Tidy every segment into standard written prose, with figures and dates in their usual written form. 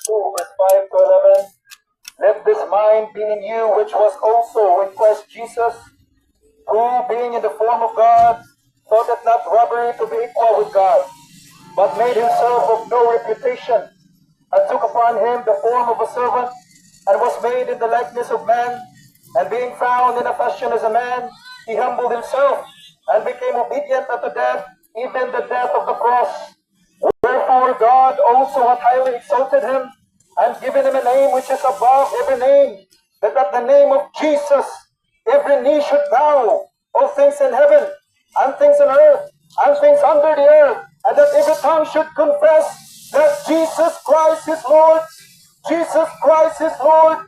2, verse 5 to 11. Let this mind be in you, which was also in Christ Jesus, who, being in the form of God, thought it not robbery to be equal with God, but made himself of no reputation, and took upon him the form of a servant, and was made in the likeness of man. And being found in a fashion as a man, he humbled himself, and became obedient unto death, even the death of the cross. Wherefore God also hath highly exalted him, and given him a name which is above every name, that at the name of Jesus every knee should bow, of things in heaven, and things on earth, and things under the earth, and that every tongue should confess that Jesus Christ is Lord, Jesus Christ is Lord,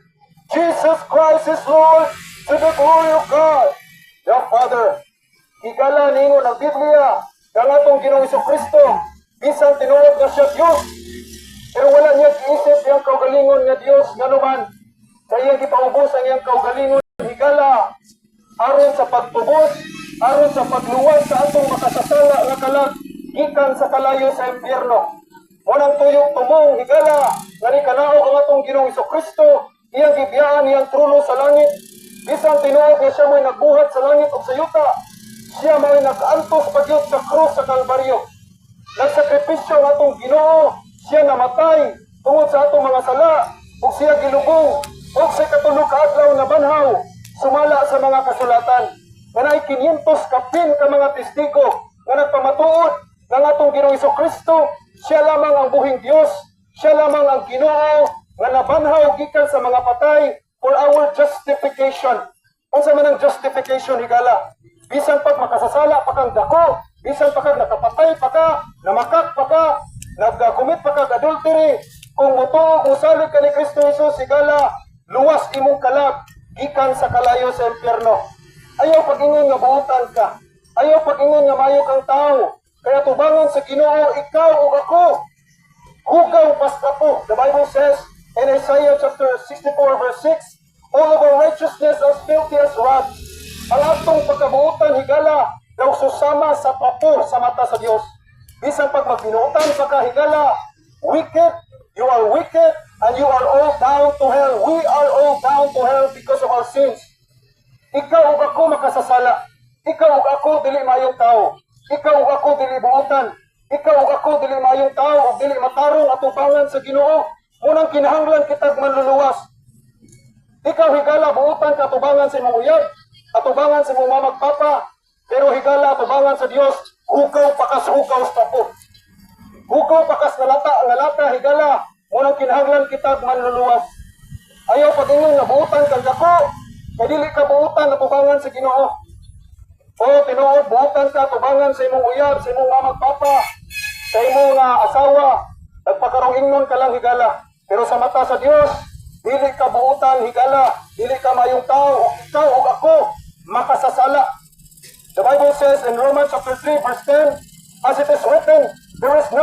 Jesus Christ is Lord, to the glory of God the Father. Higala ningon ang Biblia, kang atong Ginoong Kristo, bisan tinuod na siya Diyos, pero wala niya iisip yung kaugalingon nga Diyos nga naman, sa iyang ipaubos ang iyang kaugalingon higala, aron sa pagtubos, aron sa pagluwas sa atong makasasala nga kalag, gikan sa kalayo sa impyerno. Munang tuyong tumong higala, nga ni kanaog ang atong Ginoong Kristo, iyang gibiyaan, iyang truno sa langit, bisan tinuod nga siya mo'y nagbuhat sa langit o sa yuta, siya mo'y nag-antos pagyot sa krus sa Kalbaryo. Nagsakripisyo ang atong Ginoo, siya namatay tungod sa atong mga sala, ug siya gilubong, ug sa katulog ka adlaw na banhaw, sumala sa mga kasulatan. Kanay 500 kapin ka mga testigo nga nagpamatuod ng atong Ginoong Kristo, siya lamang ang buhing Dios, siya lamang ang Ginoo nga nabanhaw gikan sa mga patay for our justification. Unsa man ang justification higala? Bisan pag makasasala pa kang dako, bisan pa kang nakapatay pa ka, namakak pa ka, nagkumit pa kang adultery, kung mutuog musalig ka ni Kristo Jesus higala, luwas imong kalag gikan sa kalayo sa impyerno. Ayaw pag-ingon nga buutan ka, ayaw pag-ingon nga mayo kang tao, kaya tubangon sa Ginoo ikaw o ako, hugaw basta po. The Bible says in Isaiah chapter 64 verse 6, all of our righteousness as filthy as rags. Ang atong pagkabuutan higala daw susama sa papo sa mata sa Dios. Bisan pag magbinuutan pa ka higala, wicked, you are wicked, and you are all down to hell. We are all down to hell because of our sins. Ikaw ug ako makasasala. Ikaw ug ako dili mayong tao. Ikaw ug ako dili buutan. Ikaw ug ako dili mayong tao ug dili matarong atubangan sa Ginoo. Munang kinahanglan kitag manluluwas. Ikaw higala buutan ka atubangan sa imong uyab, atubangan sa imong mamagpapa, pero higala atubangan sa Dios, hukaw pakas sa po. Hukaw pakas nga lata higala, munang kinahanglan kitag manluluwas. Ayaw pag-ingon nga buutan kang dako, kay dili ka buutan atubangan sa Ginoo. O tinuod buutan ka atubangan sa imong uyab, sa imong mamagpapa, sa imong asawa, nagpakarong ingnon ka lang higala. Pero sa mata sa Dios, dili ka buutan higala, dili ka mayong tao, ikaw o ako makasasala. The Bible says in Romans chapter 3 verse 10, as it is written, there is no